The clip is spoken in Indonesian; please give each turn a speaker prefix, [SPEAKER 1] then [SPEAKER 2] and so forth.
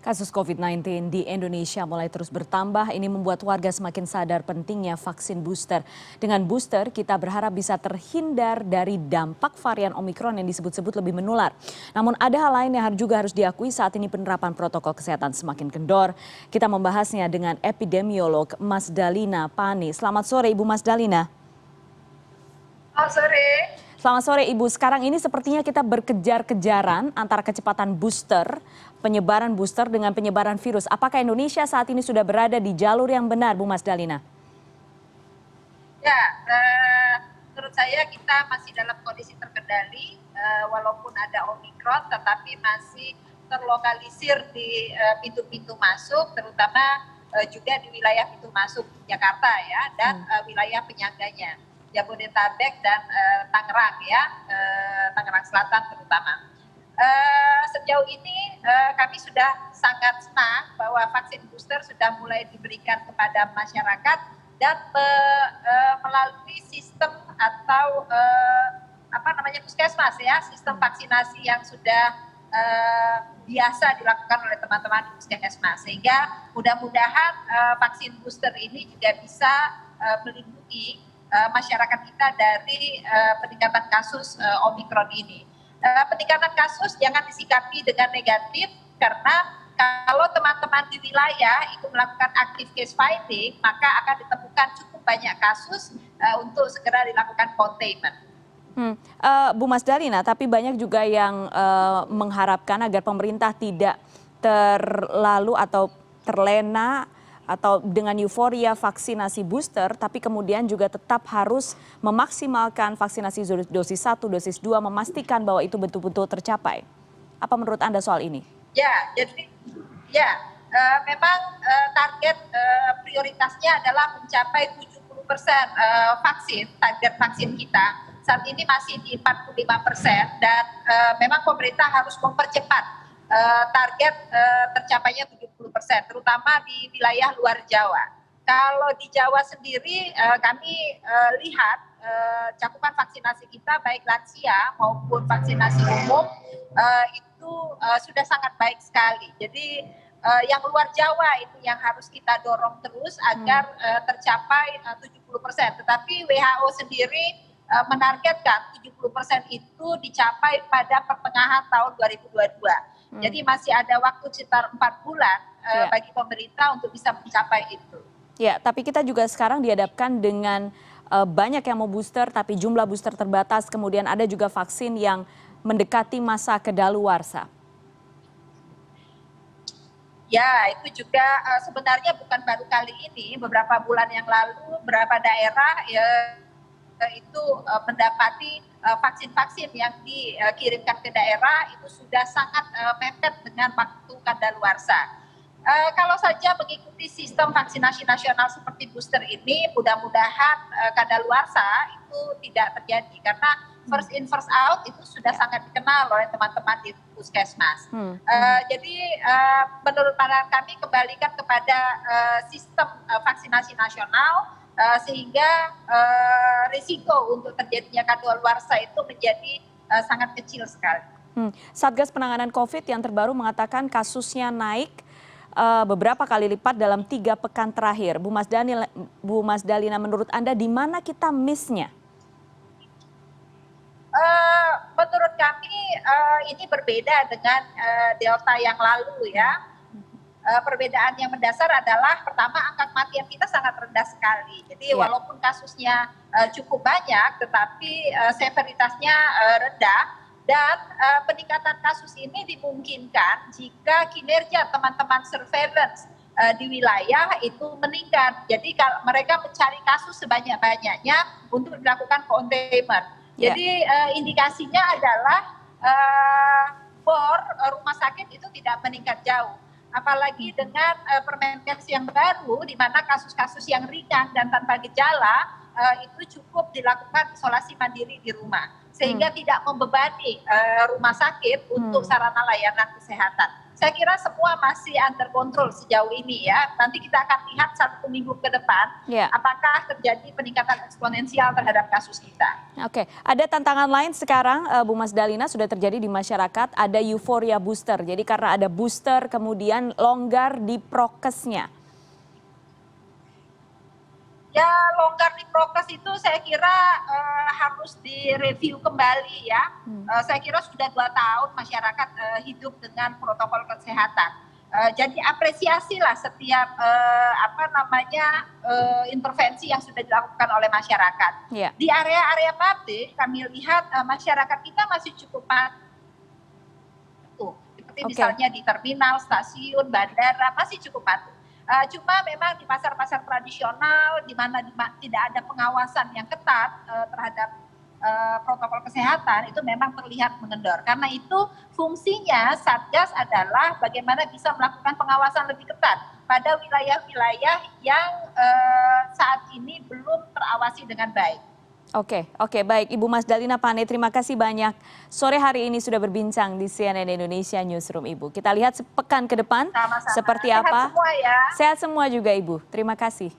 [SPEAKER 1] Kasus COVID-19 di Indonesia mulai terus bertambah. Ini membuat warga semakin sadar pentingnya vaksin booster. Dengan booster, kita berharap bisa terhindar dari dampak varian Omikron yang disebut-sebut lebih menular. Namun ada hal lain yang juga harus diakui saat ini penerapan protokol kesehatan semakin kendor. Kita membahasnya dengan epidemiolog Mas Dalina Pani. Selamat sore Ibu Mas Dalina.
[SPEAKER 2] Selamat sore.
[SPEAKER 1] Selamat sore Ibu, sekarang ini sepertinya kita berkejar-kejaran antara kecepatan booster, penyebaran booster dengan penyebaran virus. Apakah Indonesia saat ini sudah berada di jalur yang benar, Bu Mas Dalina?
[SPEAKER 2] Ya, menurut saya kita masih dalam kondisi terkendali, walaupun ada Omikron, tetapi masih terlokalisir di pintu-pintu masuk, terutama juga di wilayah pintu masuk Jakarta ya, dan wilayah penyangganya. Jabodetabek dan Tangerang ya, Tangerang Selatan terutama. Sejauh ini kami sudah sangat senang bahwa vaksin booster sudah mulai diberikan kepada masyarakat dan melalui sistem atau puskesmas ya, sistem vaksinasi yang sudah biasa dilakukan oleh teman-teman di puskesmas, sehingga mudah-mudahan vaksin booster ini juga bisa melindungi masyarakat kita dari peningkatan kasus Omikron ini. Peningkatan kasus jangan disikapi dengan negatif, karena kalau teman-teman di wilayah itu melakukan active case finding, maka akan ditemukan cukup banyak kasus untuk segera dilakukan containment.
[SPEAKER 1] Bu Mas Dalina, tapi banyak juga yang mengharapkan agar pemerintah tidak terlalu atau terlena atau dengan euforia vaksinasi booster, tapi kemudian juga tetap harus memaksimalkan vaksinasi dosis 1, dosis 2, memastikan bahwa itu betul-betul tercapai. Apa menurut Anda soal ini?
[SPEAKER 2] Ya, jadi memang target prioritasnya adalah mencapai 70% vaksin, target vaksin kita. Saat ini masih di 45% dan memang pemerintah harus mempercepat target tercapainya 70%, terutama di wilayah luar Jawa. Kalau di Jawa sendiri kami lihat cakupan vaksinasi kita baik lansia maupun vaksinasi umum itu sudah sangat baik sekali. Jadi yang luar Jawa itu yang harus kita dorong terus agar tercapai 70%. Tetapi WHO sendiri menargetkan 70% itu dicapai pada pertengahan tahun 2022. Jadi masih ada waktu sekitar 4 bulan bagi pemerintah untuk bisa mencapai itu.
[SPEAKER 1] Ya, tapi kita juga sekarang dihadapkan dengan banyak yang mau booster, tapi jumlah booster terbatas. Kemudian ada juga vaksin yang mendekati masa kedaluarsa.
[SPEAKER 2] Ya, itu juga sebenarnya bukan baru kali ini. Beberapa bulan yang lalu, beberapa daerah itu mendapati vaksin-vaksin yang dikirimkan ke daerah itu sudah sangat mepet dengan waktu kadaluarsa. Kalau saja mengikuti sistem vaksinasi nasional seperti booster ini, mudah-mudahan kadaluarsa itu tidak terjadi, karena first in first out itu sudah sangat dikenal oleh teman-teman di puskesmas. Jadi menurut pandangan kami kembalikan kepada sistem vaksinasi nasional, sehingga risiko untuk terjadinya kadaluarsa itu menjadi sangat kecil sekali.
[SPEAKER 1] Satgas Penanganan COVID yang terbaru mengatakan kasusnya naik beberapa kali lipat dalam 3 pekan terakhir. Bu Mas Dalina, menurut Anda di mana kita miss-nya?
[SPEAKER 2] Menurut kami ini berbeda dengan Delta yang lalu ya. Perbedaan yang mendasar adalah pertama, angka kematian kita sangat rendah sekali. Jadi walaupun kasusnya cukup banyak, tetapi severitasnya rendah, dan peningkatan kasus ini dimungkinkan jika kinerja teman-teman surveillance di wilayah itu meningkat. Jadi kalau mereka mencari kasus sebanyak-banyaknya untuk dilakukan containment. Jadi indikasinya adalah bor rumah sakit itu tidak meningkat jauh. Apalagi dengan Permenkes yang baru, di mana kasus-kasus yang ringan dan tanpa gejala itu cukup dilakukan isolasi mandiri di rumah, sehingga tidak membebani rumah sakit untuk sarana layanan kesehatan. saya kira semua masih under control sejauh ini ya. Nanti kita akan lihat 1 minggu ke depan apakah terjadi peningkatan eksponensial terhadap kasus kita.
[SPEAKER 1] Oke, ada tantangan lain sekarang Bu Mas Dalina sudah terjadi di masyarakat, ada euforia booster. Jadi karena ada booster kemudian longgar di prokesnya.
[SPEAKER 2] Ya, longgar di prokes itu saya kira harus direview kembali ya. Saya kira sudah 2 tahun masyarakat hidup dengan protokol kesehatan. Jadi apresiasilah setiap intervensi yang sudah dilakukan oleh masyarakat. Di area-area publik kami lihat masyarakat kita masih cukup patuh. Seperti misalnya di terminal, stasiun, bandara masih cukup patuh. Cuma memang di pasar-pasar tradisional di mana tidak ada pengawasan yang ketat terhadap protokol kesehatan itu memang terlihat mengendor. Karena itu fungsinya Satgas adalah bagaimana bisa melakukan pengawasan lebih ketat pada wilayah-wilayah yang saat ini belum terawasi dengan baik.
[SPEAKER 1] Oke, baik. Ibu Mas Dalina Pane, terima kasih banyak. Sore hari ini sudah berbincang di CNN Indonesia Newsroom, Ibu. Kita lihat sepekan ke depan seperti apa.
[SPEAKER 2] Sehat semua ya.
[SPEAKER 1] Sehat semua juga, Ibu. Terima kasih.